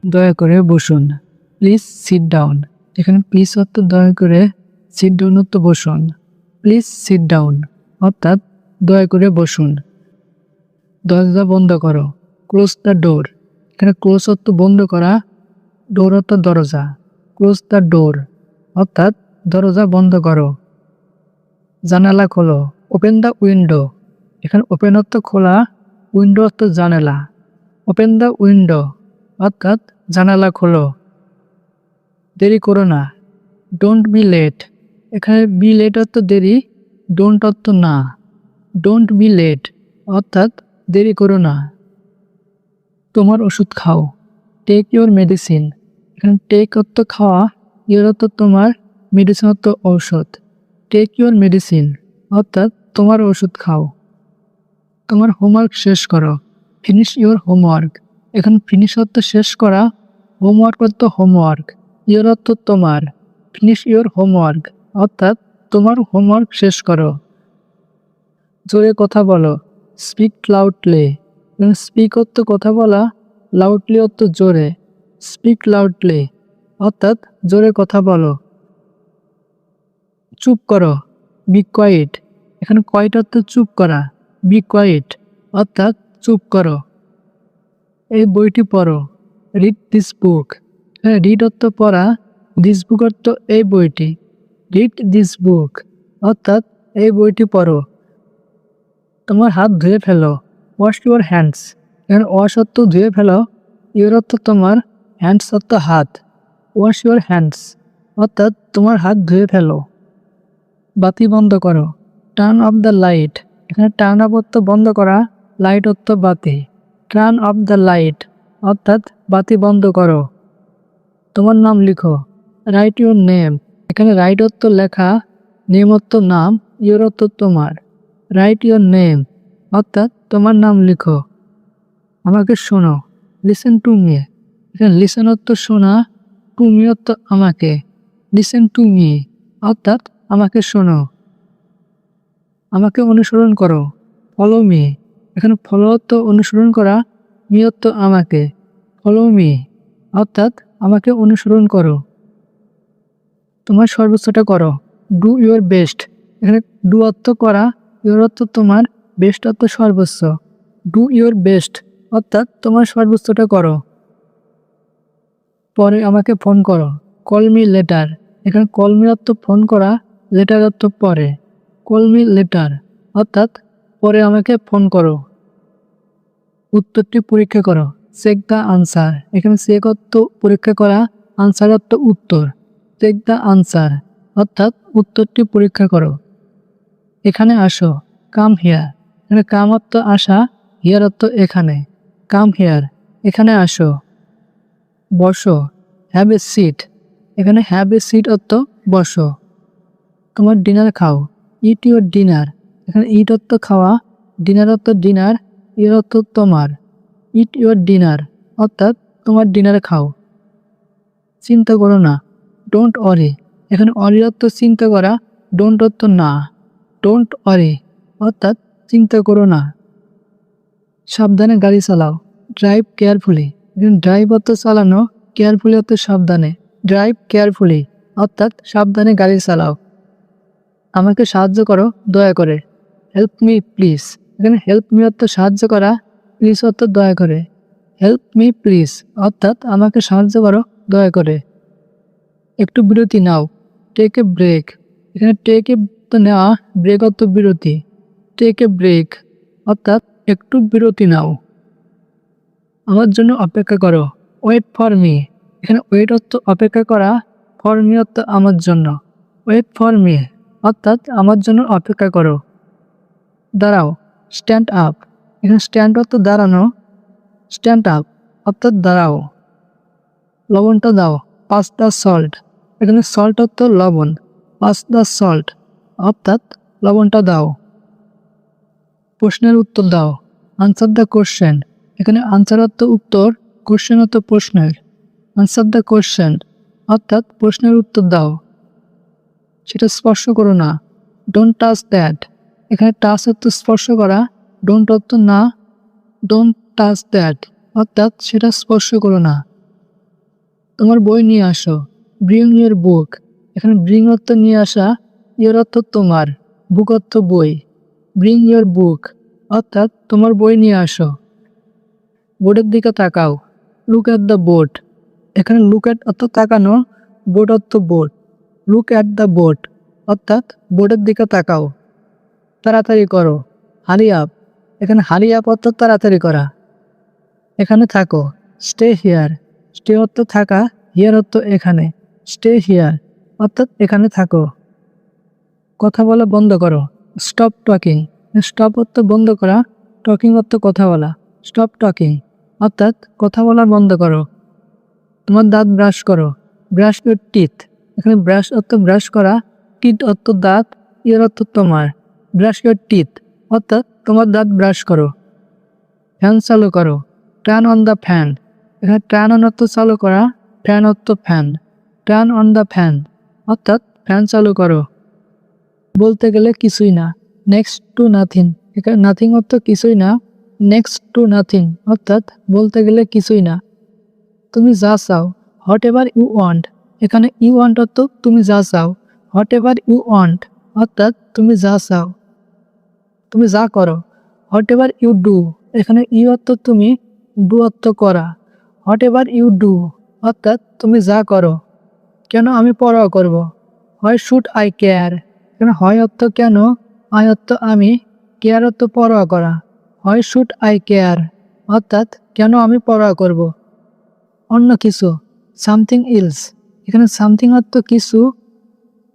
দয়া করে বসুন। Please sit down. এখানে প্লিজ অর্থ দয়া করে, সিট ডাউন অর্থ বসুন। প্লিজ সিট ডাউন অর্থাৎ দয়া করে বসুন। দরজা বন্ধ করো। Close the door. এখানে ক্লোজ অর্থ বন্ধ করা, ডোর অর্থ দরজা। ক্লোজ দ্য ডোর অর্থাৎ দরজা বন্ধ করো। জানালা খোলো। Open the window. এখানে ওপেন অর্থ খোলা, উইন্ডো অর্থ জানালা। ওপেন দ্য উইন্ডো অর্থাৎ জানালা খোলো। দেরি করো না। Don't be late. এখানে বি লেট অর্থ দেরি, ডোন্ট অর্থ না। ডোন্ট বি লেট অর্থাৎ দেরি করো না। তোমার ওষুধ খাও। Take your medicine. এখানে টেক অর্থ খাওয়া, ইউর অর্থ তোমার, মেডিসিন অর্থ ঔষধ। টেক ইউর মেডিসিন অর্থাৎ তোমার ওষুধ খাও। তোমার হোমওয়ার্ক শেষ করো। Finish your homework. এখানে ফিনিশ অর্থ শেষ করা, হোমওয়ার্ক অর্থ হোমওয়ার্ক, ইউর অর্থ তোমার। ফিনিশ ইউর হোমওয়ার্ক অর্থাৎ তোমার হোমওয়ার্ক শেষ করো। জোরে কথা বলো। Speak loudly. স্পিক অর্থ কথা বলা, লাউডলি অর্থ জোরে। স্পিক লাউডলি অর্থাৎ জোরে কথা বলো। চুপ করো। B quite. এখানে কোয়াইট অর্থ চুপ করা, বি কোয়াইট অর্থাৎ চুপ করো। এই বইটি পড়ো। Read this book. রিড অর্থ পড়া, দিস বুক অর্থ এই বইটি। রিড দিস বুক অর্থাৎ এই বইটি পড়ো। তোমার হাত ধুয়ে ফেলো। Wash your hands. এখানে ওয়াশ অর্থ ধুয়ে ফেলো, ইউর অর্থ তোমার, হ্যান্ডস অর্থ হাত। ওয়াশ ইউর হ্যান্ডস অর্থাৎ তোমার হাত ধুয়ে ফেলো। বাতি বন্ধ করো। Turn off the light. এখানে টার্ন অফ অর্থ বন্ধ করা, লাইট অর্থ বাতি। টার্ন অফ দ্য লাইট অর্থাৎ বাতি বন্ধ করো। তোমার নাম লিখো। Right your name. এখানে রাইট অর্থ লেখা, নেম অর্থ নাম, ইউর অর্থ তোমার। রাইট ইউর নেম অর্থাৎ তোমার নাম লিখো। আমাকে শোনো। Listen to me. এখানে লিসেন অর্থ শোনা, টু মি অর্থ আমাকে। লিসেন টু মি অর্থাৎ আমাকে শোনো। আমাকে অনুসরণ করো। Follow me. এখানে ফলো অর্থ অনুসরণ করা, মি অর্থ আমাকে। ফলো মি অর্থাৎ আমাকে অনুসরণ করো। তোমার সর্বোচ্চটা করো। Do your best. এখানে ডু অর্থ করা, ইউর অর্থ তোমার, বেস্ট অর্থ সর্বোচ্চ। ডু ইউর বেস্ট অর্থাৎ তোমার সর্বোচ্চটা করো। পরে আমাকে ফোন করো। Call me letter. এখানে কল মি অর্থ ফোন করা, লেটার অর্থ পরে। কল মি লেটার অর্থাৎ পরে আমাকে ফোন করো। উত্তরটি পরীক্ষা করো। Check the answer. এখানে চেক অর্থ পরীক্ষা করা, আনসার অর্থ উত্তর। চেক দ্য আনসার অর্থাৎ উত্তরটি পরীক্ষা করো। এখানে আসো। Come here. এখানে কাম অর্থ আসা, হিয়ার অর্থ এখানে। কাম হিয়ার এখানে আসো। বসো। Have a seat. এখানে হ্যাভ এ সিট অর্থ বসো। তোমার ডিনার খাও। Eat your dinner. এখানে ইট অর্থ খাওয়া, ডিনার অর্থ ডিনার, ইউর অর্থ তোমার। ইট ইউর ডিনার অর্থাৎ তোমার ডিনার খাও। চিন্তা করো না। ডোন্ট অরি। এখানে অরি অর্থ চিন্তা করা, ডোন্ট অর্থ না। ডোন্ট অরি অর্থাৎ চিন্তা করো না। সাবধানে গাড়ি চালাও। Drive carefully. এখানে ড্রাইভ অর্থ চালানো, কেয়ারফুলি অর্থ সাবধানে। ড্রাইভ কেয়ারফুলি অর্থাৎ সাবধানে গাড়ি চালাও। আমাকে সাহায্য করো দয়া করে। Help me please. এখানে হেল্প মি অর্থ সাহায্য করা, প্লিজ অর্থ দয়া করে। হেল্প মি প্লিজ অর্থাৎ আমাকে সাহায্য করো দয়া করে। একটু বিরতি নাও। Take a break. এখানে টেক এ তো নেওয়া, ব্রেক অর্থ বিরতি। টেক এ ব্রেক অর্থাৎ একটু বিরতি নাও। আমার জন্য অপেক্ষা করো। Wait for me. এখানে ওয়েট অর্থ অপেক্ষা করা, ফর মি অর্থ আমার জন্য। ওয়েট ফর মি অর্থাৎ আমার জন্য অপেক্ষা করো। দাঁড়াও। Stand up. এখানে স্ট্যান্ড অর্থ দাঁড়ানো, স্ট্যান্ড আপ অর্থাৎ দাঁড়াও। লবণটা দাও। Pass the salt. এখানে সল্ট অর্থ লবণ। পাস দ্য সল্ট অর্থাৎ লবণটা দাও। প্রশ্নের উত্তর দাও। Answer the question. এখানে আনসার অর্থ উত্তর, কোশ্চেন অর্থ প্রশ্নের। আনসার দ্য কোশ্চেন অর্থাৎ প্রশ্নের উত্তর দাও। সেটা স্পর্শ করো না। Don't touch that. এখানে টাচ অর্থ স্পর্শ করা, ডোন্ট অর্থ না। ডোন্ট টাচ দ্যাট অর্থাৎ সেটা স্পর্শ করো না। তোমার বই নিয়ে আসো। Bring your book. এখানে ব্রিং অর্থ নিয়ে আসা, ইউর অর্থ তোমার, বুক অর্থ বই। ব্রিং ইউর বুক অর্থাৎ তোমার বই নিয়ে আসো। বোর্ডের দিকে তাকাও। Look at the board. এখানে লুক অ্যাট অর্থ তাকানো, বোর্ড অর্থ board. Look at the board অর্থাৎ বোর্ডের দিকে তাকাও। তাড়াতাড়ি করো। Hurry up. এখানে হারি আপ অর্থাৎ তাড়াতাড়ি করা। এখানে থাকো। Stay here. স্টে অর্থ থাকা, হিয়ার অর্থ এখানে। স্টে হিয়ার অর্থাৎ এখানে থাকো। কথা বলা বন্ধ করো। Stop talking. স্টপ অর্থ বন্ধ করা, টকিং অর্থ কথা বলা। স্টপ টকিং অর্থাৎ কথা বলা বন্ধ করো। তোমার দাঁত ব্রাশ করো। Brush your teeth. এখানে ব্রাশ অর্থ ব্রাশ করা, টিথ অর্থ দাঁত, ইউর অর্থ তোমার। ব্রাশ ইউর টিথ অর্থাৎ তোমার দাঁত ব্রাশ করো। ফ্যান চালু করো। Turn on the fan. এখানে টার্ন অন অর্থ চালু করা, ফ্যান অর্থ fan. Turn on the fan অর্থাৎ ফ্যান চালু করো। বলতে গেলে কিছুই না। Next to nothing. এখানে নাথিং অর্থ কিছুই না। নেক্সট টু নাথিং অর্থাৎ বলতে গেলে কিছুই না। তুমি যা চাও। Whatever you want. এখানে ইউ ওয়ান্ট অর্থ তুমি যা চাও। হোয়াট এভার ইউ ওয়ান্ট অর্থাৎ তুমি যা চাও। তুমি যা করো। Whatever you do. এখানে ইউ অর্থ তুমি, ডু অর্থ করা। হোয়াট এভার ইউ ডু অর্থাৎ তুমি যা করো। কেন আমি পরোয়া করব। হয় শুড আই কেয়ার। এখানে হয় অর্থ কেন, আই অর্থ আমি, কেয়ার অর্থ পরোয়া করা। হয় শুড আই কেয়ার অর্থাৎ কেন আমি পরোয়া করব। অন্য কিছু। Something else. এখানে সামথিং অর্থ কিছু,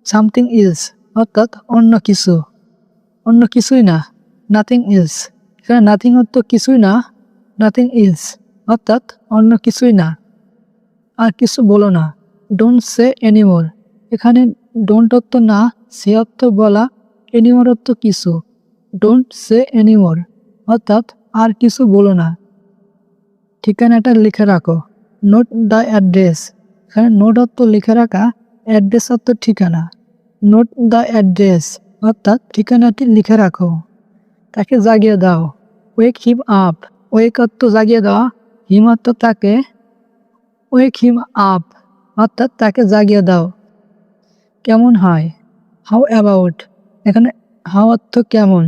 সামথিং ইলস অর্থাৎ অন্য কিছু। অন্য কিছুই না। Nothing else. এখানে নাথিং অর্থ কিছুই না, নাথিং ইলস অর্থাৎ অন্য কিছুই না। আর কিছু বলো না। Don't say anymore. এখানে ডোন্ট অর্থ না, সে অর্থ বলা, এনিমোর অর্থ কিছু। ডোন্ট সে এনিমোর অর্থাৎ আর কিছু বলো না। ঠিকানাটা লিখে রাখো। Note the address. এখানে নোট অর্থ লিখে রাখা, অ্যাড্রেস অর্থ ঠিকানা। নোট দ্য অ্যাড্রেস অর্থাৎ ঠিকানাটি লিখে রাখো। তাকে জাগিয়ে দাও। ওয়েক হিম আপ। ওয়েক অর্থ জাগিয়ে দেওয়া, হিম অর্থ তাকে, ওয়েক হিম আপ অর্থাৎ তাকে জাগিয়ে দাও। কেমন হয়। How about. এখানে হাউ অর্থ কেমন,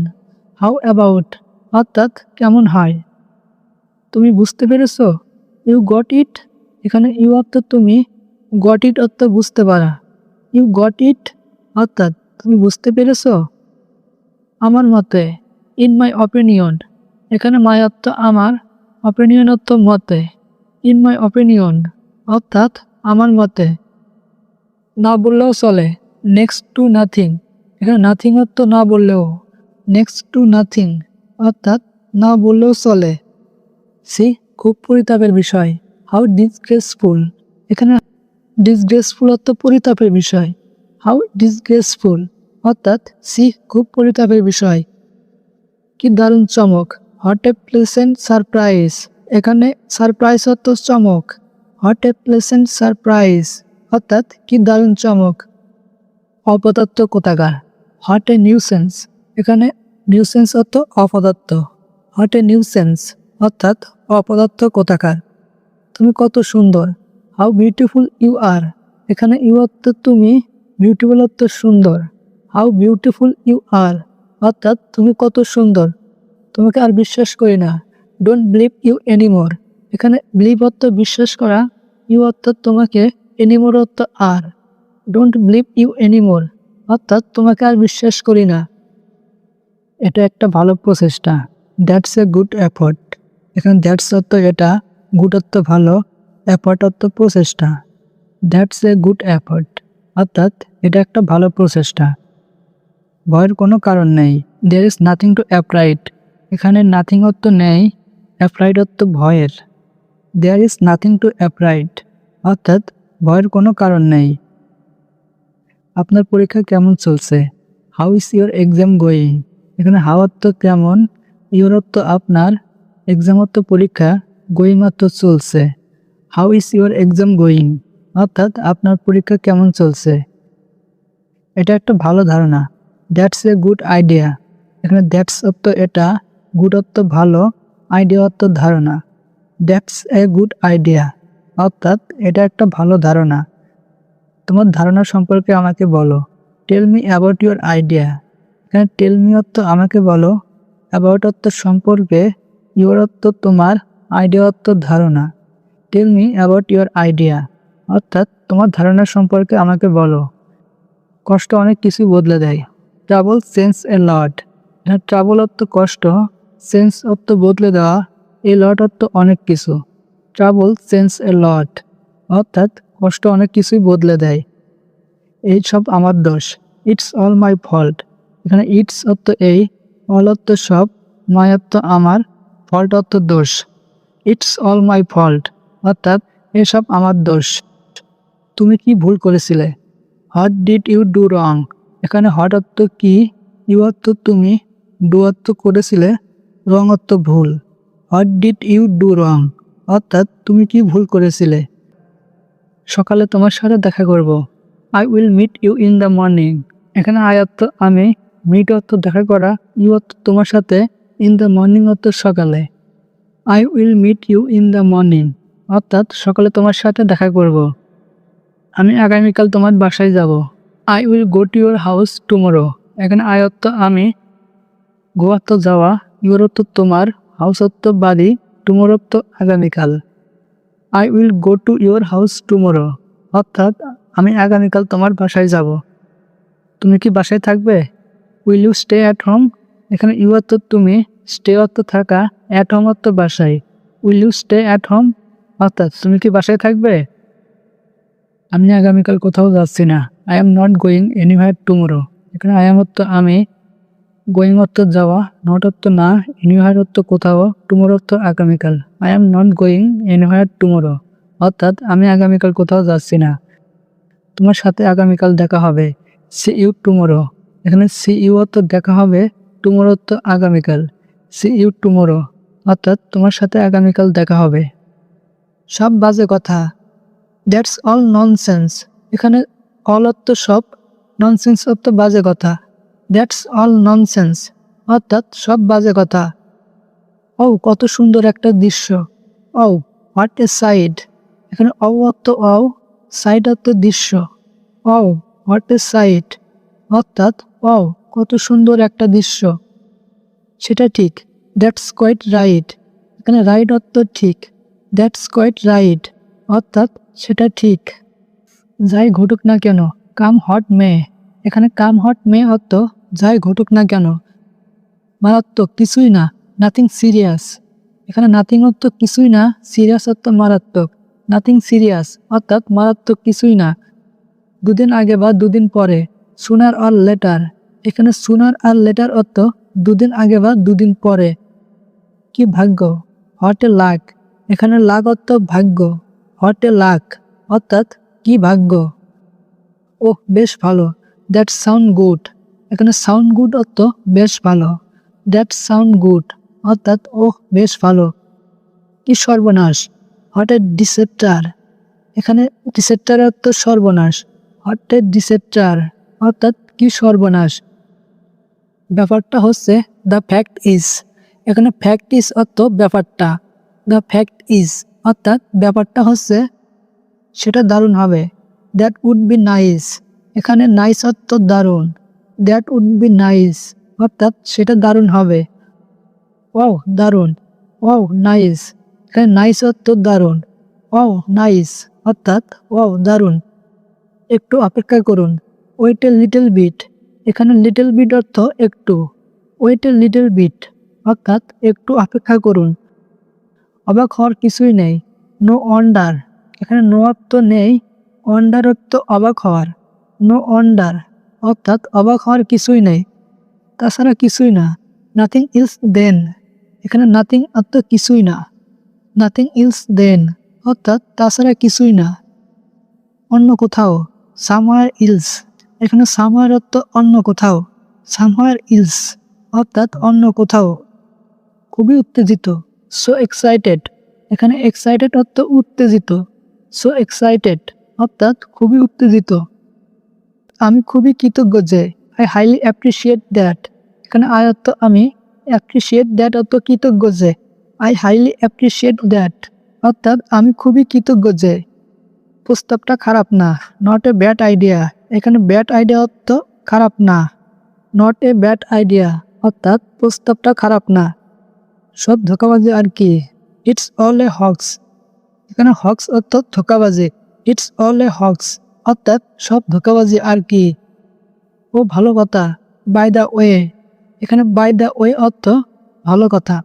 হাউ অ্যাবাউট অর্থাৎ কেমন হয়। তুমি বুঝতে পেরেছো। You got it. এখানে ইউ অর্থ তুমি, গট ইট অর্থ বুঝতে পারা। ইউ গট ইট অর্থাৎ তুমি বুঝতে পেরেছো। আমার মতে। In my opinion. এখানে মাই অর্থ আমার, অপিনিয়ন অর্থ মতে। ইন মাই অপিনিয়ন অর্থাৎ আমার মতে। না বললেও চলে। Next to nothing. এখানে নাথিং অর্থ না বললেও। নেক্সট টু নাথিং অর্থাৎ না বললেও চলে। সি, খুব পরিতাপের বিষয়। How disgraceful. এখানে ডিসগ্রেসফুল অর্থ পরিতাপের বিষয়। হাউ ডিসগ্রেসফুল অর্থাৎ সি, খুব পরিতাপের বিষয়। কি দারুণ চমক। What a pleasant surprise. এখানে সারপ্রাইজ অর্থ চমক। হোয়াট এ প্লেজেন্ট সারপ্রাইজ অর্থাৎ কি দারুণ চমক। অপদার্থ কোথাকার। What a nuisance. এখানে নিউসেন্স অর্থ অপদার্থ। হোয়াট এ নিউসেন্স অর্থাৎ অপদার্থ কোথাকার। তুমি কত সুন্দর। How beautiful you are. এখানে ইউ অর্থ তুমি, বিউটিফুল অর্থ সুন্দর। হাউ বিউটিফুল ইউ আর অর্থাৎ তুমি কত সুন্দর। তোমাকে আর বিশ্বাস করি না। Don't believe you anymore. এখানে বিলিভ অর্থ বিশ্বাস করা, ইউ অর্থ তোমাকে, এনিমোর অর্থ আর। ডোন্ট বিলিভ ইউ এনিমোর অর্থাৎ তোমাকে আর বিশ্বাস করি না। এটা একটা ভালো প্রচেষ্টা। That's a good effort. এখানে দ্যাটস অর্থ এটা, গুড অর্থ ভালো, এফোর্ট অর্থ প্রচেষ্টা। দ্যাটস এ গুড এফোর্ট অর্থাৎ এটা একটা ভালো প্রচেষ্টা। ভয়ের কোনো কারণ নেই। There is nothing to afraid. এখানে নাথিং অর্থ নেই, অ্যাফ্রাইড অর্থ ভয়ের। There is nothing to afraid অর্থাৎ ভয়ের কোনো কারণ নেই। আপনার পরীক্ষা কেমন চলছে। How is your exam going. এখানে হাউ অর্থ কেমন, ইউর অর্থ আপনার, এক্সাম অর্থ পরীক্ষা, গোয়িং অর্থ চলছে। How is your exam going অর্থাৎ আপনার পরীক্ষা কেমন চলছে। এটা একটা ভালো ধারণা। That's a good idea. এখানে দ্যাটস অর্থ এটা, গুড অর্থ ভালো, আইডিয়া অর্থ ধারণা। দ্যাটস এ গুড আইডিয়া অর্থাৎ এটা একটা ভালো ধারণা। তোমার ধারণা সম্পর্কে আমাকে বলো। Tell me about your idea. এখানে টেল মি অর্থ আমাকে বলো, অ্যাবাউট অর্থ সম্পর্কে, ইউর অর্থ তোমার, আইডিয়া অর্থ ধারণা। Tell me about your idea অর্থাৎ তোমার ধারণা সম্পর্কে আমাকে বলো। কষ্ট অনেক কিছু বদলে দেয়। ট্রাবল চেঞ্জ এ লট। এখানে ট্রাবল অর্থ কষ্ট, চেঞ্জ অর্থ বদলে দেওয়া, এ লট অর্থ অনেক কিছু। ট্রাবল চেঞ্জ এ লট অর্থাৎ কষ্ট অনেক কিছুই বদলে দেয়। এই সব আমার দোষ। It's all my fault. এখানে ইটস অর্থ এই, অল অর্থ সব, মাই অর্থ আমার, ফল্ট অর্থ দোষ। ইটস অল মাই ফল্ট অর্থাৎ এসব আমার দোষ। তুমি কি ভুল করেছিলে? What did you do wrong. এখানে হোয়াট অর্থ কি, ইউ অর্থ তুমি, ডু অর্থ করেছিলে, রং অর্থ ভুল। What did you do wrong অর্থাৎ তুমি কি ভুল করেছিলে। সকালে তোমার সাথে দেখা করব। I will meet you in the morning. এখানে আই অর্থ আমি, মিট অর্থ দেখা করা, ইউ অর্থ তোমার সাথে, ইন দ্য মর্নিং অর্থ সকালে। I will meet you in the morning অর্থাৎ সকালে তোমার সাথে দেখা করব। আমি আগামীকাল তোমার বাসায় যাব। I will go to your house tomorrow. এখানে আই অর্থ আমি, গো অর্থ যাওয়া, ইউর অর্থ তোমার, হাউস অর্থ বাড়ি, টুমোরো অর্থ আগামীকাল। I will go to your house tomorrow অর্থাৎ আমি আগামীকাল তোমার বাসায় যাব। তুমি কি বাসায় থাকবে? Will you stay at home. এখানে ইউ অর্থ তুমি, স্টে অর্থ থাকা, অ্যাট হোম অর্থ বাসায়। Will you stay at home অর্থাৎ তুমি কি বাসায় থাকবে? আমি আগামীকাল কোথাও যাচ্ছি না। I am not going anywhere tomorrow. এখানে আই এম অর্থ আমি, গোয়িং অর্থ যাওয়া, নট অর্থ না, এনিওয়্যার অর্থ কোথাও, টুমোরো অর্থ আগামীকাল। I am not going anywhere tomorrow অর্থাৎ আমি আগামীকাল কোথাও যাচ্ছি না। তোমার সাথে আগামীকাল দেখা হবে। See you tomorrow. এখানে সি ইউ অর্থ দেখা হবে, টুমোরো অর্থ আগামীকাল। সি ইউ টুমোরো অর্থাৎ তোমার সাথে আগামীকাল দেখা হবে। সব বাজে কথা। That's all nonsense. এখানে অল অর্থ সব, ননসেন্স অর্থ বাজে কথা। দ্যাটস অল ননসেন্স অর্থাৎ সব বাজে কথা। ও কত সুন্দর একটা দৃশ্য। ও হোয়াট এ সাইড। এখানে ও অর্থ ও, সাইড অর্থ দৃশ্য। ও হোয়াট এ সাইড অর্থাৎ ও কত সুন্দর একটা দৃশ্য। সেটা ঠিক। That's quite right. এখানে রাইট অর্থ ঠিক। দ্যাটস কোয়াইট রাইট অর্থাৎ সেটা ঠিক। যাই ঘটুক না কেন, কাম হট মে। এখানে কাম হট মে অর্থ যাই ঘটুক না কেন। মারাত্মক কিছুই না, নাথিং সিরিয়াস। এখানে নাথিং অর্থ কিছুই না, সিরিয়াস অর্থ মারাত্মক। নাথিং সিরিয়াস অর্থাৎ মারাত্মক কিছুই না। দুদিন আগে বা দুদিন পরে, সুনার অর লেটার। এখানে সুনার আর লেটার অর্থ দুদিন আগে বা দুদিন পরে। কি ভাগ্য, হোয়াট এ লাক। এখানে লাক অর্থ ভাগ্য, হোয়াট এ লাক অর্থাৎ কি ভাগ্য। ওহ বেশ ভালো। That sound good. এখানে সাউন্ড গুড অর্থ বেশ ভালো। দ্যাট সাউন্ড গুড অর্থাৎ ওহ বেশ ভালো। কি সর্বনাশ, হোয়াট এ ডিসেপ্টার। এখানে ডিসেপ্টার অর্থ সর্বনাশ। হোয়াট এ ডিসেপ্টার অর্থাৎ কি সর্বনাশ। ব্যাপারটা হচ্ছে দ্য ফ্যাক্ট ইজ। এখানে ফ্যাক্ট ইজ অর্থ ব্যাপারটা। দ্য ফ্যাক্ট ইজ অর্থাৎ ব্যাপারটা হচ্ছে, সেটা দারুণ হবে। That would be nice. এখানে নাইস অর্থ দারুণ। দ্যাট উড বি নাইস অর্থাৎ সেটা দারুণ হবে। ওয়াও দারুণ। Wow nice. এখানে নাইস অর্থ দারুণ। ওয়াও নাইস অর্থাৎ ওয়াও দারুণ। একটু অপেক্ষা করুন। Wait a little bit. এখানে লিটল বিট অর্থ একটু। ওয়েট এ লিটল বিট অর্থাৎ একটু অপেক্ষা করুন। অবাক হওয়ার কিছুই নেই। No wonder. এখানে নো অর্থ নেই, ওয়ান্ডার অর্থ অবাক হওয়ার। নো ওয়ান্ডার অর্থাৎ অবাক হওয়ার কিছুই নেই, তাছাড়া কিছুই না। নাথিং ইলস দেন। এখানে নাথিং অর্থ কিছুই না। নাথিং ইলস দেন অর্থাৎ তাছাড়া কিছুই না। অন্য কোথাও, সামওয়্যার ইলস। এখানে সামওয়্যার অর্থ অন্য কোথাও। সামওয়্যার ইলস অর্থাৎ অন্য কোথাও। খুবই উত্তেজিত। So excited. এখানে এক্সাইটেড অর্থ উত্তেজিত। সো এক্সাইটেড অর্থাৎ খুবই উত্তেজিত। আমি খুবই কৃতজ্ঞ যে, আই হাইলি অ্যাপ্রিসিয়েট দ্যাট। এখানে আই অর্থ আমি, অ্যাপ্রিসিয়েট দ্যাট অর্থ কৃতজ্ঞ যে। আই হাইলি অ্যাপ্রিসিয়েট দ্যাট অর্থাৎ আমি খুবই কৃতজ্ঞ যে। প্রস্তাবটা খারাপ না, নট এ ব্যাড আইডিয়া। এখানে ব্যাড আইডিয়া অর্থ খারাপ না, নট এ ব্যাড আইডিয়া অর্থাৎ প্রস্তাবটা খারাপ না। সব ধোঁকাবাজি আর কি, ইটস অল এ হক্স। এখানে হক্স অর্থ ধোঁকাবাজি, ইটস অল এ হক্স অর্থাৎ সব ধোঁকাবাজি আর কি। ও ভালো কথা, বাই দ্য ওয়ে। এখানে বাই দ্য ওয়ে অর্থ ভালো কথা,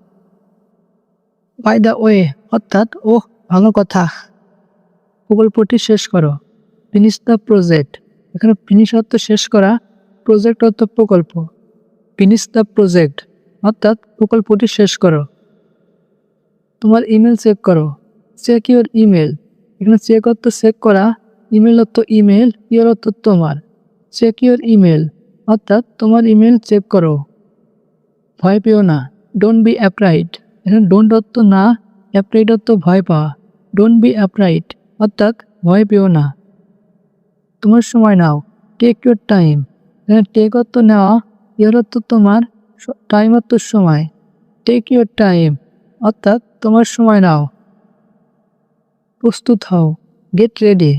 বাই দ্য ওয়ে অর্থাৎ ও ভালো কথা। প্রকল্পটি শেষ করো, ফিনিশ দ্য প্রজেক্ট। এখানে ফিনিশ অর্থ শেষ করা, প্রজেক্ট অর্থ প্রকল্প। ফিনিশ দ্য প্রজেক্ট অর্থাৎ প্রকল্পটি শেষ করো। তোমার ইমেল চেক করো, চেক ইউর ইমেল। এখানে চেক অর্থ চেক করা, ইমেল অর্থ ইমেল, ইউর অর্থ তোমার। চেক ইউর ইমেল অর্থাৎ তোমার ইমেল চেক করো। ভয় পেও না, ডোন্ট বি অ্যাফ্রাইড। এখানে ডোন্ট অর্থ না, অ্যাফ্রাইড অর্থ ভয় পাওয়া। ডোন্ট বি অ্যাফ্রাইড অর্থাৎ ভয় পেও না। তোমার সময় নাও, টেক ইউর টাইম। এখানে টেক অর্থ নেওয়া, ইউর অর্থ তোমার, টাইম অর্থ সময়। টেক ইউর টাইম অর্থাৎ তোমার সময় নাও। প্রস্তুত হও, গেট রেডি।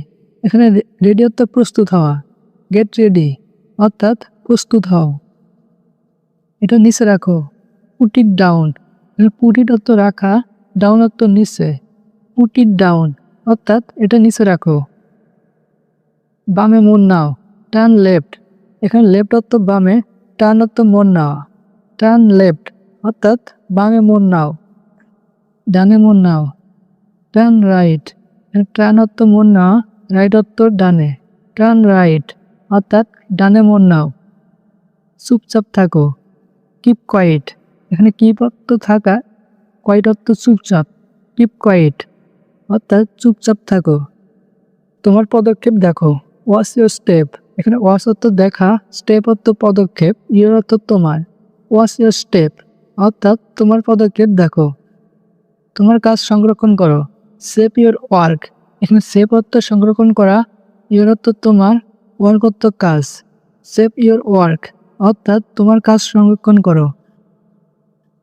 এখানে রেডি অর্থ প্রস্তুত হওয়া, গেট রেডি অর্থাৎ প্রস্তুত হও। এটা নিচে রাখো, put it down. Put it অর্থ রাখা, ডাউন অর্থ নিচে। পুট ইট ডাউন অর্থাৎ এটা নিচে রাখো। বামে মন নাও, টার্ন লেফট। এখানে লেফট অর্থ বামে, টার্ন অর্থ মন নেওয়া। টার্ন লেফট অর্থাৎ বামে মন নাও। ডানে মন নাও, টার্ন রাইট। টার্ন অর্থ মন নেওয়া, রাইট অর্থ ডানে। টার্ন রাইট অর্থাৎ ডানে মন নাও। চুপচাপ থাকো, কিপ কোয়েট। এখানে কিপ অর্থ থাকা, কোয়েট অর্থ চুপচাপ। কিপ কোয়েট অর্থাৎ চুপচাপ থাকো। তোমার পদক্ষেপ দেখো, ওয়াচ ইউর স্টেপ। এখানে ওয়াচ অর্থ দেখা, স্টেপ অর্থ পদক্ষেপ, ইউর অর্থ তোমার। ওয়াচ ইউর স্টেপ অর্থাৎ তোমার পদক্ষেপ দেখো। তোমার কাজ সংরক্ষণ করো, সেভ ইউর ওয়ার্ক। এখানে সেভ অর্থ সংরক্ষণ করা, ইউর অর্থ তোমার, ওয়ার্ক অর্থ কাজ। সেভ ইউর ওয়ার্ক অর্থাৎ তোমার কাজ সংরক্ষণ করো।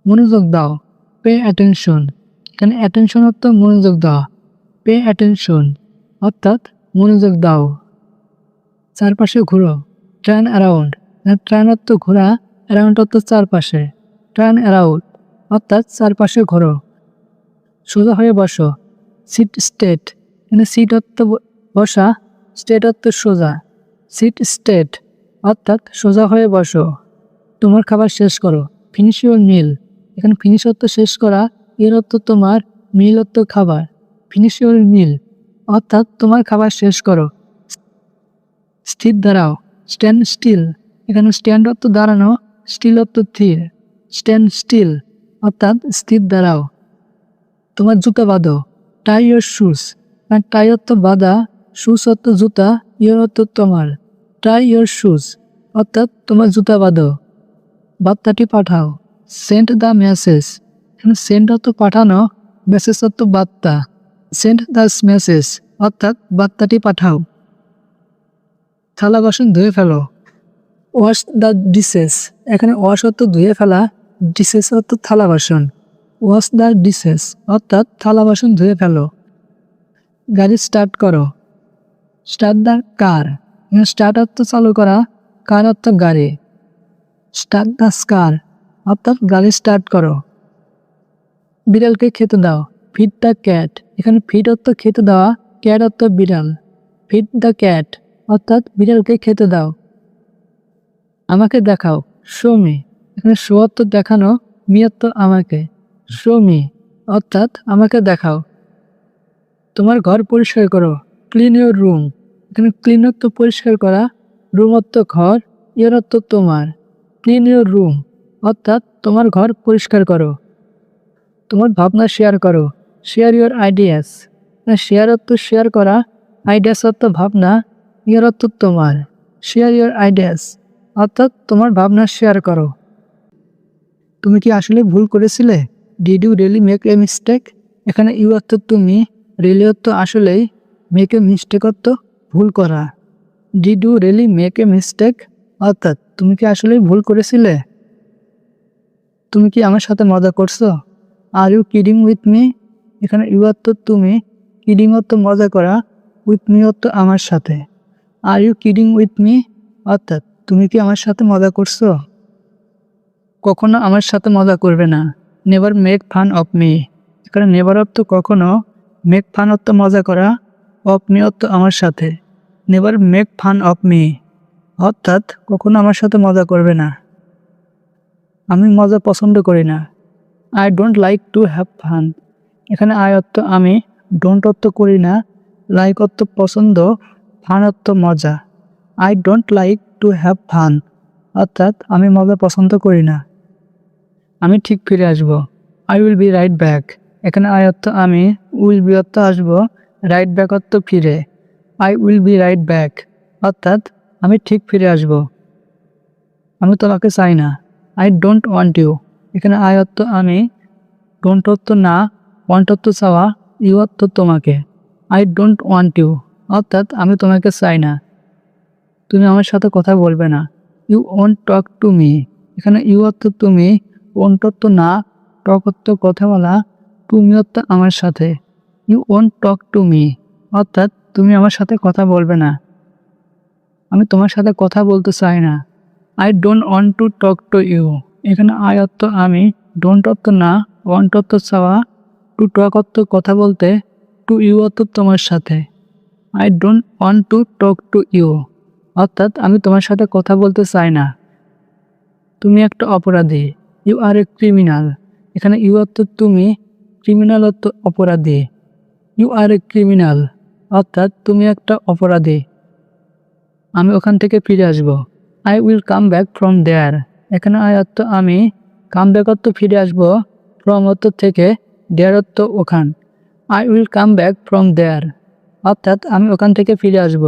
মনোযোগ দাও, পে অ্যাটেনশন। এখানে অ্যাটেনশন অর্থ মনোযোগ দেওয়া। পে অ্যাটেনশন অর্থাৎ মনোযোগ দাও। চারপাশে ঘুরো, টার্ন অ্যারাউন্ড। টার্ন অর্থ ঘোরা, অ্যারাউন্ড অর্থ চারপাশে। টার্ন অ্যারাউন্ড অর্থাৎ চারপাশে ঘোরো। সোজা হয়ে বসো, সিট স্টেট। এখানে সিট অর্থ বসা, স্টেট অর্থ সোজা। সিট স্টেট অর্থাৎ সোজা হয়ে বসো। তোমার খাবার শেষ করো, ফিনিশ ইউর মিল। এখানে ফিনিশ অর্থ শেষ করা, এর অর্থ তোমার, মিল অর্থ খাবার। ফিনিশ ইউর মিল অর্থাৎ তোমার খাবার শেষ করো। স্থির দাঁড়াও, স্ট্যান্ড স্টিল। এখানে স্ট্যান্ড অর্থ দাঁড়ানো, স্টিল অর্থ স্থির। স্ট্যান্ড স্টিল অর্থাৎ স্থির দাঁড়াও। তোমার জুতা বাঁধো, টাই ইউর শুজ। টাই অর্থ বাঁধা, শুজ অর্থ জুতা, ইউর অর্থ তোমার। টাই ইউর শুজ অর্থাৎ তোমার জুতা বাঁধো। বার্তাটি পাঠাও, সেন্ড দ্য মেসেজ। এখানে সেন্ড অর্থ পাঠানো, মেসেজ অর্থ বার্তা। সেন্ড দ্য মেসেজ অর্থাৎ বার্তাটি পাঠাও। থালা বাসন ধুয়ে ফেলো, ওয়াশ দ্য ডিশেস। এখানে ওয়াশ অর্থ ধুয়ে ফেলা, ডিশেস অর্থ থালা বাসন। ওয়াশ দ্য ডিশেস অর্থাৎ থালা বাসন ধুয়ে ফেলো। গাড়ি স্টার্ট করো, স্টার্ট দ্য কার। স্টার্ট অর্থ চালু করা, কার অর্থ গাড়ি। স্টার্ট দ্য কার অর্থাৎ গাড়ি স্টার্ট করো। বিড়ালকে খেতে দাও, ফিড দ্য ক্যাট। এখানে ফিড অর্থ খেতে দেওয়া, ক্যাট অর্থ বিড়াল। ফিড দ্য ক্যাট অর্থাৎ বিড়ালকে খেতে দাও। আমাকে দেখাও, শো মি। এখানে শো অর্থ দেখানো, মি অর্থ আমাকে। শো মি অর্থাৎ আমাকে দেখাও। তোমার ঘর পরিষ্কার করো, ক্লিন ইউর রুম। এখানে ক্লিন অর্থ পরিষ্কার করা, রুম অর্থ ঘর, ইউর অর্থ তোমার। ক্লিন ইউর রুম অর্থাৎ তোমার ঘর পরিষ্কার করো। তোমার ভাবনা শেয়ার করো, শেয়ার ইউর আইডিয়াস। শেয়ার অর্থ শেয়ার করা, আইডিয়াস অর্থ ভাবনা, ইউর অর্থ তোমার। শেয়ার ইউর আইডিয়াস অর্থাৎ তোমার ভাবনা শেয়ার করো। তুমি কি আসলে ভুল করেছিলে? Did you really make a mistake? এখানে ইউ অর্থ তুমি, রিয়েলি অর্থ আসলেই, মেক এ মিস্টেক অর্থ ভুল করা। Did you really make a mistake অর্থাৎ তুমি কি আসলেই ভুল করেছিলে? তুমি কি আমার সাথে মজা করছো? Are you kidding with me? এখানে ইউ অর্থ তুমি, কিডিং অর্থ মজা করা, উইথ মি অর্থ আমার সাথে। Are you kidding with me অর্থাৎ তুমি কি আমার সাথে মজা করছো? কখনো আমার সাথে মজা করবে না। Never make fun of me. এখানে নেভার অর্থ কখনো, মেক ফান অর্থ মজা করা, অফ মি অর্থ আমার সাথে। Never make fun of me অর্থাৎ কখনো আমার সাথে মজা করবে না। আমি মজা পছন্দ করি না। I don't like to have fun. এখানে আই অর্থ আমি, ডোন্ট অর্থ করি না, লাইক অর্থ পছন্দ, ফান অর্থ মজা। I don't like to have fun অর্থাৎ আমি মজা পছন্দ করি না। আমি ঠিক ফিরে আসব। I will be right back. এখানে আই অর্থ আমি, উইল বি অর্থ আসব, রাইট ব্যাক অর্থ ফিরে। I will be right back অর্থাৎ আমি ঠিক ফিরে আসব। আমি তোমাকে চাই না। I don't want you. এখানে আই অর্থ আমি, ডোন্ট অর্থ না, ওয়ান্ট অর্থ চাওয়া, ইউ অর্থ তোমাকে। আই ডোন্ট ওয়ান্ট ইউ অর্থাৎ আমি তোমাকে চাই না। তুমি আমার সাথে কথা বলবে না। You won't talk to me. এখানে ইউ অর্থ তুমি, ওন্ট অর্থ না, টক অর্থ কথা বলা, টু মি অর্থ আমার সাথে। You won't talk to me অর্থাৎ তুমি আমার সাথে কথা বলবে না। আমি তোমার সাথে কথা বলতে চাই না। I don't want to talk to you. এখানে আই অর্থ আমি, ডোন্ট অর্থ না, ওয়ান্ট অর্থ চাওয়া, টু টক অর্থ কথা বলতে, টু ইউ অর্থ তোমার সাথে। I don't want to talk to you অর্থাৎ আমি তোমার সাথে কথা বলতে চাই না। তুমি একটা অপরাধী। You are a criminal. এখানে ইউ অর্থ তুমি, ক্রিমিনাল অর্থ অপরাধী। ইউ আর এ ক্রিমিনাল অর্থাৎ তুমি একটা অপরাধী। আমি ওখান থেকে ফিরে আসব। I will come back from there. এখানে আই অর্থ আমি, কাম ব্যাক অর্থ ফিরে আসব, ফ্রম অর্থ থেকে, দেয়ার অর্থ ওখান। I will come back from there অর্থাৎ আমি ওখান থেকে ফিরে আসব।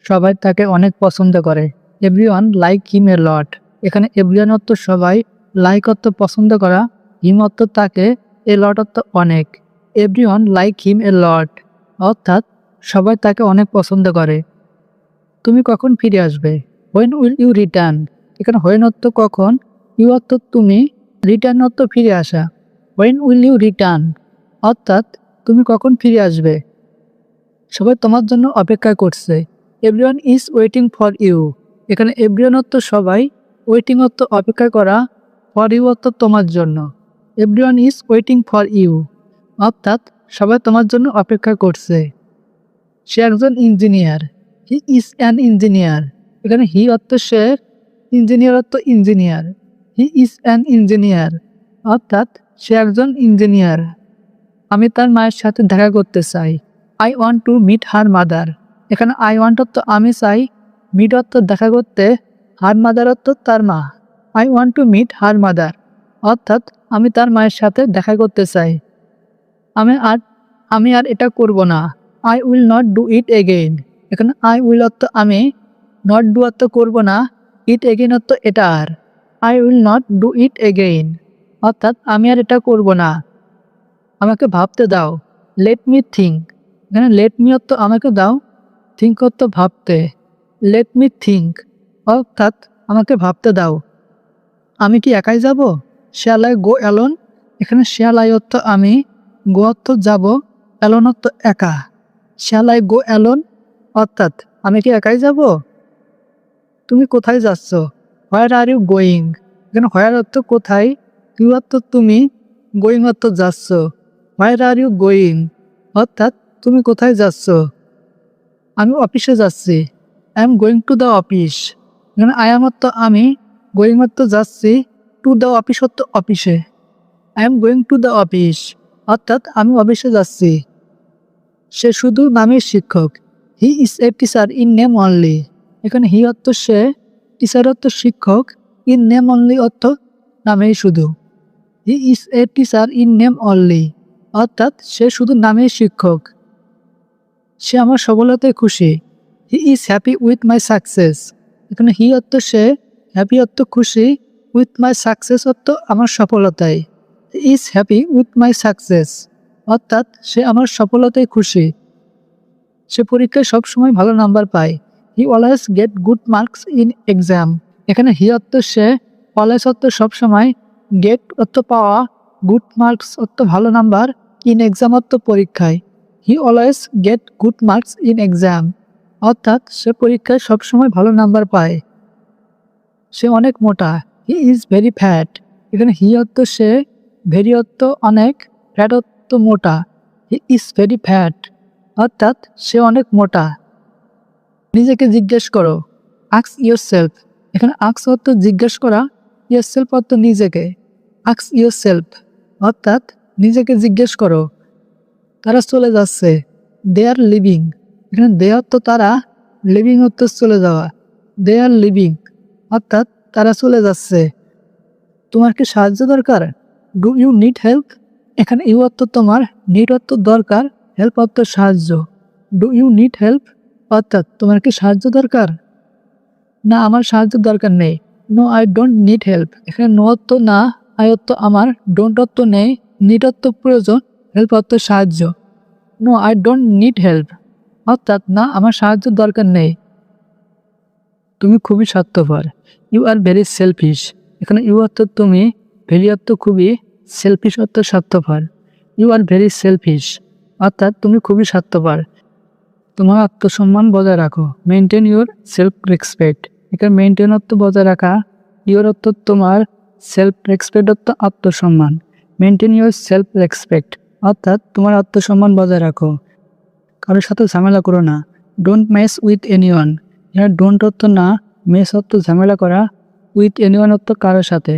সবাই তাকে অনেক পছন্দ করে। এভরিওয়ান লাইক হিম এ লট। এখানে এভরিওয়ান অর্থ সবাই, লাইক অর্থ পছন্দ করা, হিম অর্থ তাকে, এ লট অর্থ অনেক। এভরিওয়ান লাইক হিম এ লট অর্থাৎ সবাই তাকে অনেক পছন্দ করে। তুমি কখন ফিরে আসবে? When will you return. এখানে হোয়েন অর্থ কখন, ইউ অর্থ তুমি, রিটার্ন অর্থ ফিরে আসা। হোয়েন উইল ইউ রিটার্ন অর্থাৎ তুমি কখন ফিরে আসবে। সবাই তোমার জন্য অপেক্ষা করছে। Everyone is waiting for you. এখানে এভরিওয়ান অর্থ সবাই, ওয়েটিং অর্থ অপেক্ষা করা, ফর ইউ অর্থ তোমার জন্য। Everyone is waiting for you অর্থাৎ সবাই তোমার জন্য অপেক্ষা করছে। সে একজন engineer. He is an engineer. এখানে হি অর্থ সে, ইঞ্জিনিয়ার অর্থ engineer. He is an engineer অর্থাৎ সে একজন ইঞ্জিনিয়ার। আমি তার মায়ের সাথে দেখা করতে চাই। I want to meet her mother. এখানে আই ওয়ান্ট অর্থ আমি চাই, মিট অর্থ দেখা করতে, হার মাদার অর্থ তার মা। I want to meet her mother অর্থাৎ আমি তার মায়ের সাথে দেখা করতে চাই। আমি আর এটা করব না। I will not do it again. এখানে আই উইল অর্থ আমি, নট ডু অর্থ করব না, ইট এগেইন অর্থ এটা আর। I will not do it again অর্থাৎ আমি আর এটা করব না। আমাকে ভাবতে দাও। Let me think. এখানে লেট মি অর্থ আমাকে দাও, থিঙ্ক অর্থ ভাবতে। লেট মি থিঙ্ক অর্থাৎ আমাকে ভাবতে দাও। আমি কি একাই যাব? Shall I go alone. এখানে শ্যাল আই অর্থ আমি, গো অর্থ যাব, অ্যালোন অর্থ একা। শ্যাল আই গো অ্যালোন অর্থাৎ আমি কি একাই যাব? তুমি কোথায় যাচ্ছ? হোয়ার আর ইউ গোয়িং। এখানে হোয়ার অর্থ কোথায়, ইউ অর্থ তুমি, গোয়িং অর্থ যাচ্ছ। হোয়ার আর ইউ গোয়িং অর্থাৎ তুমি কোথায় যাচ্ছ? আমি অফিসে যাচ্ছি। I am going to the office. এখানে আই এম অর্থ আমি, গোয়িং অর্থ যাচ্ছি, টু দ্য অফিস অর্থ অফিসে। I am going to the office অর্থাৎ আমি অফিসে যাচ্ছি। সে শুধু নামের শিক্ষক। He is a teacher in name only. এখানে হি অর্থ সে, টিচার অর্থ শিক্ষক, ইন নেম অনলি অর্থ নামেই শুধু। He is a teacher in name only অর্থাৎ সে শুধু নামেই শিক্ষক। সে আমার সফলতায় খুশি। হি is happy with my success. এখানে হি অর্থ সে, হ্যাপি অর্থ খুশি, উইথ মাই সাকসেস অর্থ আমার সফলতায়। He is happy with my success অর্থাৎ সে আমার সফলতায় খুশি। সে পরীক্ষায় সবসময় ভালো নাম্বার পায়। He always get good marks in exam. এখানে হি অর্থ সে, অলওয়েজ অর্থ সবসময়, গেট অর্থ পাওয়া, গুড মার্কস অর্থ ভালো নাম্বার, ইন এক্সাম অর্থ পরীক্ষায়। He always get good marks in exam, অর্থাৎ সে পরীক্ষায় সবসময় ভালো নাম্বার পায়। সে অনেক মোটা। He is very fat. এখানে হি অর্থ সে, ভেরি অর্থ অনেক, ফ্যাট অর্থ মোটা। হি ইজ ভেরি ফ্যাট, অর্থাৎ সে অনেক মোটা। নিজেকে জিজ্ঞেস করো, আক্স ইয়োর সেলফ। এখানে আক্স অর্থ জিজ্ঞেস করা, ইয়োর সেলফ অর্থ নিজেকে। আক্স ইয়োর সেলফ, অর্থাৎ নিজেকে জিজ্ঞেস করো। তারা চলে যাচ্ছে, দে আর লিভিং। এখানে দে অর্থ তারা, লিভিং অর্থ চলে যাওয়া। দে আর লিভিং, অর্থাৎ তারা চলে যাচ্ছে। তোমার কি সাহায্য দরকার? Do you need help? এখানে ইউ অর্থ তোমার, নিড অর্থ দরকার, হেল্প অর্থ সাহায্য। ডু ইউ নিড হেল্প, অর্থাৎ তোমার কি সাহায্য দরকার? না, আমার সাহায্য দরকার নেই। No I don't need help. এখানে নো অর্থ না, আই অর্থ আমার, ডোন্ট অর্থ নেই, নিড অর্থ প্রয়োজন, হেল্প অর্থ সাহায্য। No I don't need help, অর্থাৎ না, আমার সাহায্য দরকার নেই। তুমি খুবই স্বার্থপর। You are very selfish. এখানে ইউ অর্থ তুমি, ভেরি অর্থ খুবই, সেলফিশ অর্থ স্বার্থপর। ইউ আর ভেরি সেলফিশ, অর্থাৎ তুমি খুবই স্বার্থপর। তোমার আত্মসম্মান বজায় রাখো। Maintain your self respect. এখানে মেনটেন অর্থ বজায় রাখা, ইউর অর্থ তোমার, সেলফ রেসপেক্ট অর্থ আত্মসম্মান। মেনটেন ইউর সেলফ রেসপেক্ট, অর্থাৎ তোমার আত্মসম্মান বজায় রাখো। কারোর সাথে ঝামেলা করো না। Don't mess with anyone. এখানে ডোন্ট অর্থ না, মেস অর্থ ঝামেলা করা, উইথ এনিওয়ান অর্থ কারোর সাথে।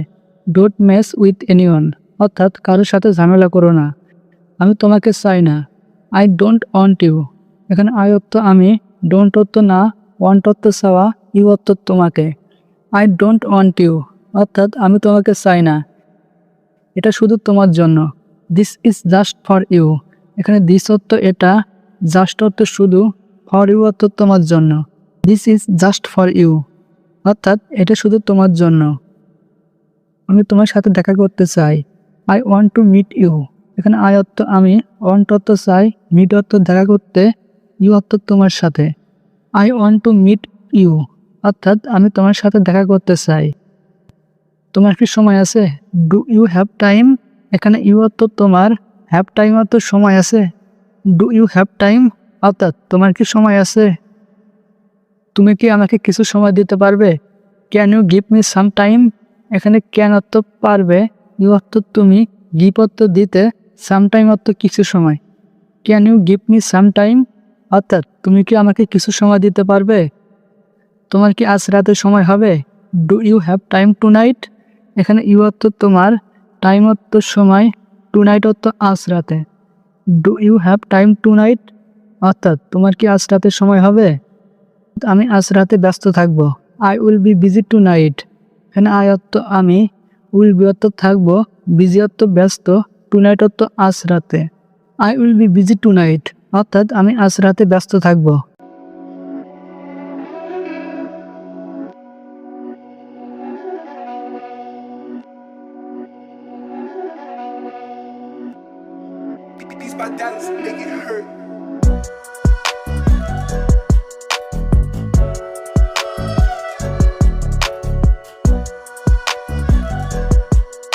ডোন্ট মেস উইথ এনিওয়ান, অর্থাৎ কারোর সাথে ঝামেলা করো না। আমি তোমাকে চাই না। I don't want you. এখানে আই অর্থ আমি, ডোন্ট অর্থ না, ওয়ান্ট অর্থ চাওয়া, ইউ অর্থ তোমাকে। আই ডোন্ট ওয়ান্ট ইউ, অর্থাৎ আমি তোমাকে চাই না, এটা শুধু তোমার জন্য। This is just for you. এখানে দিস অর্থ এটা, জাস্ট অর্থ শুধু, ফর ইউ অর্থ তোমার জন্য। This is just for you, অর্থাৎ এটা শুধু তোমার জন্য। আমি তোমার সাথে দেখা করতে চাই। I want to meet you. এখানে আই অর্থ আমি, ওয়ান্ট অর্থ চাই, মিট অর্থ দেখা করতে, ইউ অর্থ তোমার সাথে। I want to meet you, অর্থাৎ আমি তোমার সাথে দেখা করতে চাই। তোমার কি সময় আছে? Do you have time? এখানে ইউ অর্থ তোমার, হ্যাভ টাইম অর্থ সময় আছে। ডু ইউ হ্যাভ টাইম, অর্থাৎ তোমার কি সময় আছে? তুমি কি আমাকে কিছু সময় দিতে পারবে? Can you give me some time? এখানে ক্যান অর্থ পারবে, ইউ অর্থ তুমি, গিভ অর্থ দিতে, সাম টাইম অর্থ কিছু সময়। Can you give me some time, অর্থাৎ তুমি কি আমাকে কিছু সময় দিতে পারবে? তোমার কি আজ রাতে সময় হবে? Do you have time tonight? এখানে ইউ অর্থ তোমার, টাইম অর্থ সময়, টু নাইট অর্থ আজ রাতে। Do you have time tonight, অর্থাৎ তোমার কি আজ রাতে সময় হবে? আমি আজ রাতে ব্যস্ত থাকবো। I will be busy tonight. এখানে আই অর্থ আমি, উইল বি অর্থ থাকবো, বিজি অর্থ ব্যস্ত, টু নাইট অর্থ আজ রাতে। I will be busy tonight, অর্থাৎ আমি আজ রাতে ব্যস্ত থাকবো। Beats by Dallas, make it hurt.